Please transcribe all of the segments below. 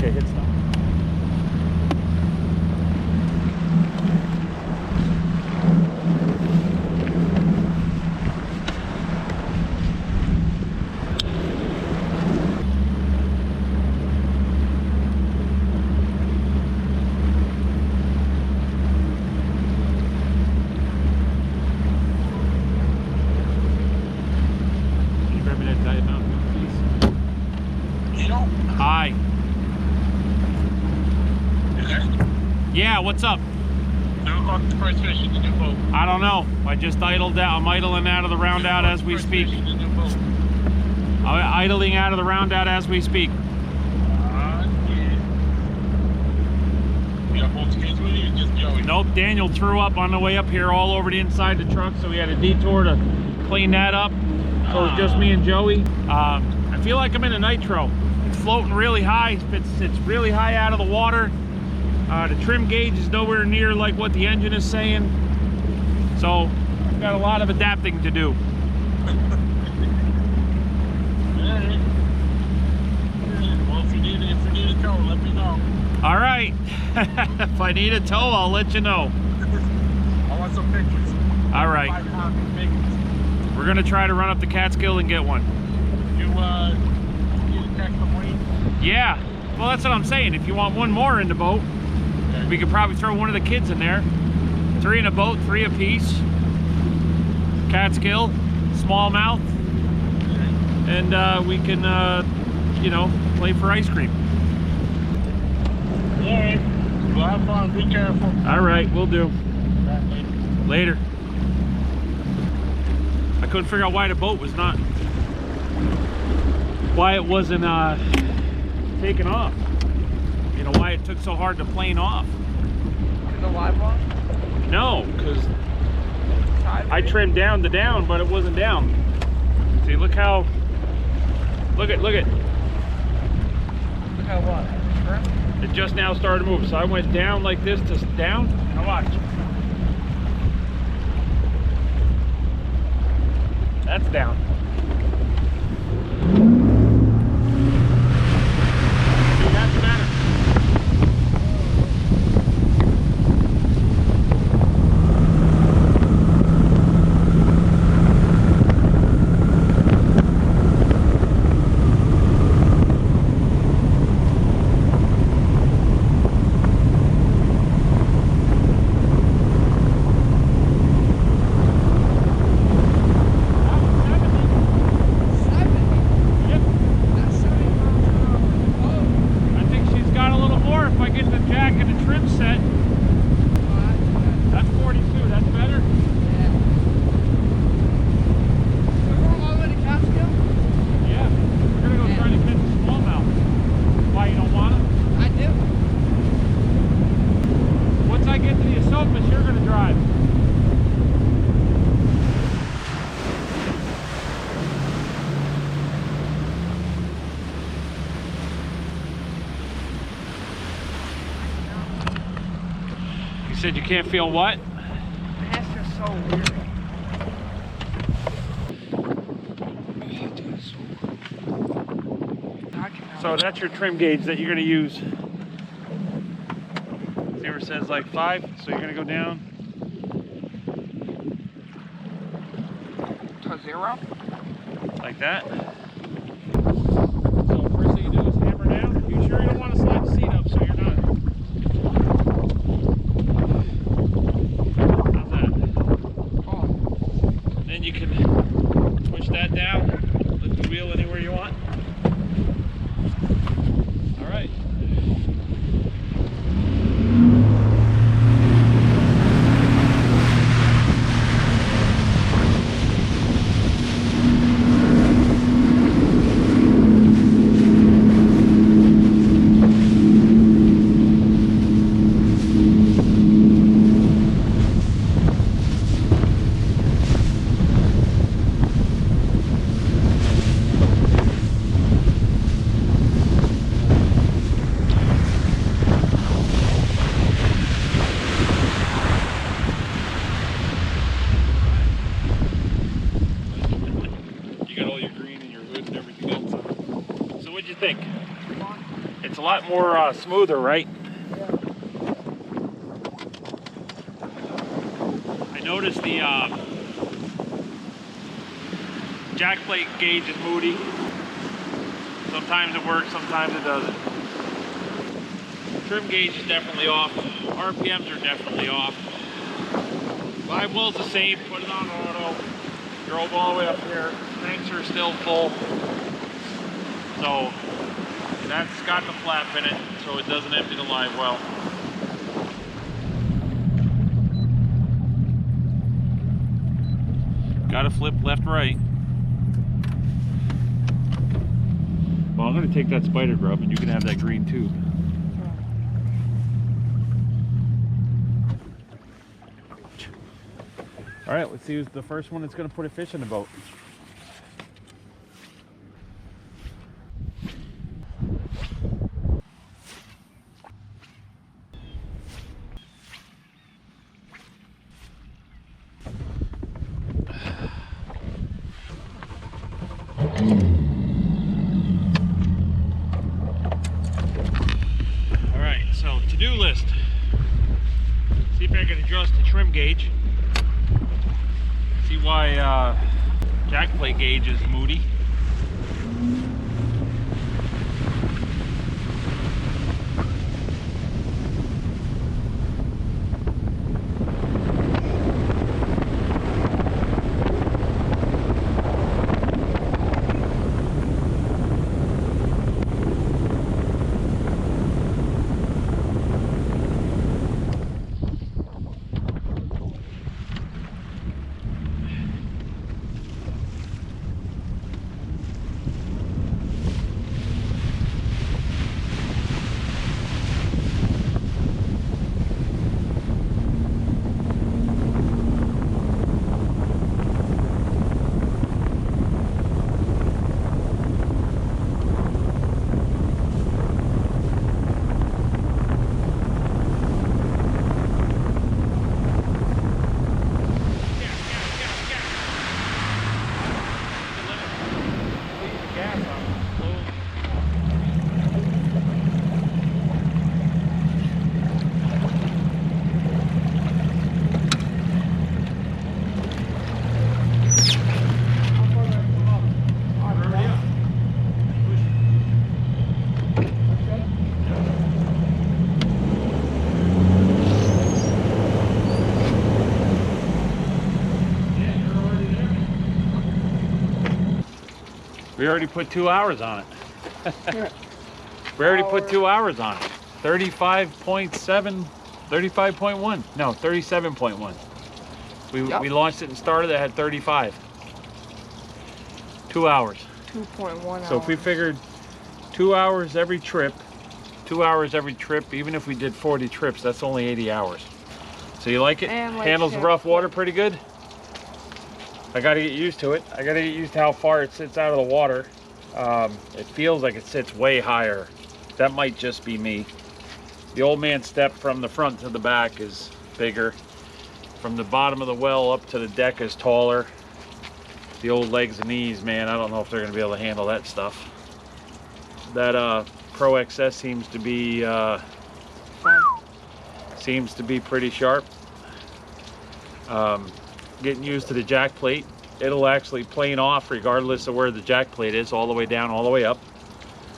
Okay, hit stop. Hi. Yeah, what's up? I don't know. I just idled out. I'm idling out of the roundout as we speak. I'm idling out of the roundout as we speak. Nope, Daniel threw up on the way up here all over the inside of the truck, so we had a detour to clean that up. So it's just me and Joey. I feel like I'm in a nitro. It's floating really high. It's really high out of the water. The trim gauge is nowhere near like what the engine is saying. So I've got a lot of adapting to do. Well, if you need a tow, let me know. All right. If I need a tow, I'll let you know. I want some pictures. All right. We're gonna try to run up the Catskill and get one. You need to text them, Wayne? Yeah. Well, that's what I'm saying. If you want one more in the boat, okay, we could probably throw one of the kids in there. 3 in a boat, 3 apiece. Catskill, smallmouth, okay, and we can, you know, play for ice cream. All right. Well, have fun. Be careful. All right, we'll do. Later. Later. I couldn't figure out why the boat was not, why it wasn't taking off. You know, why it took so hard to plane off. Is the live one? No, because I trimmed down the down, but it wasn't down. See, look how, look at. Look how what? It just now started to move. So I went down like this to down. Now watch. That's down. See, that's better. You said you can't feel what? That's just so weird. So that's your trim gauge that you're going to use. See where it says like 5? So you're going to go down to 0? Like that. So first thing you do is hammer down. You sure you don't want to slide the seat up so you're not? How's that? Oh. Then you can push that down, lift the wheel anywhere you want. All right. Think. It's a lot more smoother, right? I noticed the jack plate gauge is moody. Sometimes it works, sometimes it doesn't. Trim gauge is definitely off. RPMs are definitely off. Live well's the same, put it on auto. Drove all the way up here. Tanks are still full. So that's got the flap in it, so it doesn't empty the live well. Gotta flip left, right. Well, I'm gonna take that spider grub and you can have that green tube. All right, let's see who's the first one that's gonna put a fish in the boat. All right, so to-do list. See if I can adjust the trim gauge. See why jack plate gauge is moody. We already put 2 hours on it. We already put 2 hours on it. 35.7, 35.1. No, 37.1. We launched it and started it at 35. 2 hours. 2.1 hours. So if we figured 2 hours every trip, 2 hours every trip, even if we did 40 trips, that's only 80 hours. So you like it? And like handles the rough water pretty good? I got to get used to it. I got to get used to how far it sits out of the water. It feels like it sits way higher. That might just be me. The old man step from the front to the back is bigger. From the bottom of the well up to the deck is taller. The old legs and knees, man, I don't know if they're going to be able to handle that stuff. That Pro XS seems to be pretty sharp. Getting used to the jack plate. It'll actually plane off regardless of where the jack plate is, all the way down, all the way up.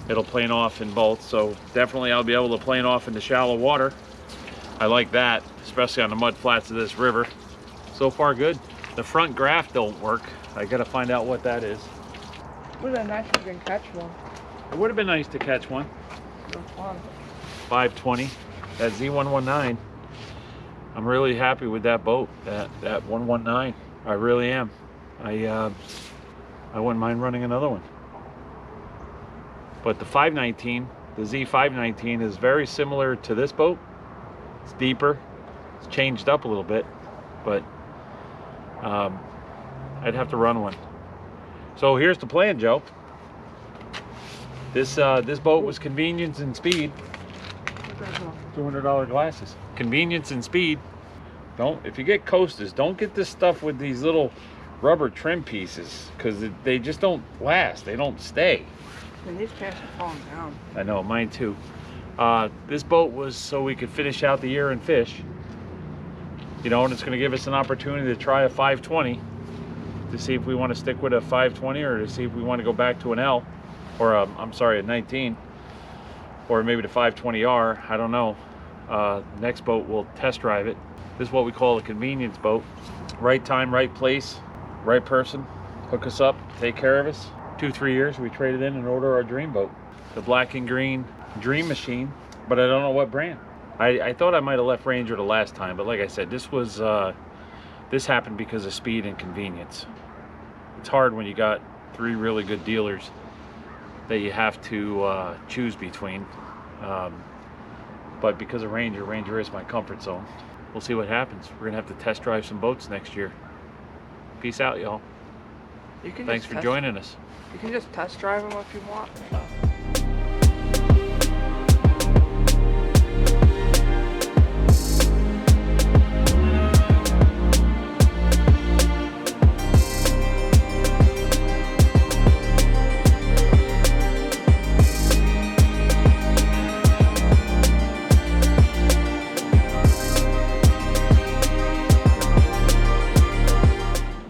It'll plane off in both, so definitely I'll be able to plane off into shallow water. I like that, especially on the mud flats of this river. So far good. The front graft don't work. I gotta find out what that is. Would have been nice if you can catch one. It would have been nice to catch one. So fun. 520, that Z119. I'm really happy with that boat, that 119. I really am. I wouldn't mind running another one. But the 519, the Z519 is very similar to this boat. It's deeper, it's changed up a little bit, but I'd have to run one. So here's the plan, Joe. This boat was convenience and speed. $200 glasses. Convenience and speed. If you get coasters, don't get this stuff with these little rubber trim pieces, because they just don't last. They don't stay. And these pants are falling down. I know, mine too. This boat was so we could finish out the year and fish. You know, and it's going to give us an opportunity to try a 520 to see if we want to stick with a 520 or to see if we want to go back to an L, or I'm sorry, a 19, or maybe the 520R. I don't know. Next boat we'll test drive it. This is what we call a convenience boat. Right time, right place, right person. Hook us up, take care of us. 2-3 years we traded in and order our dream boat, the black and green Dream Machine, but I don't know what brand. I thought I might have left Ranger the last time, but like I said, this was this happened because of speed and convenience. It's hard when you got 3 really good dealers that you have to choose between. But because of Ranger is my comfort zone. We'll see what happens. We're gonna have to test drive some boats next year. Peace out, y'all. You can Thanks just for joining us. You can just test drive them if you want.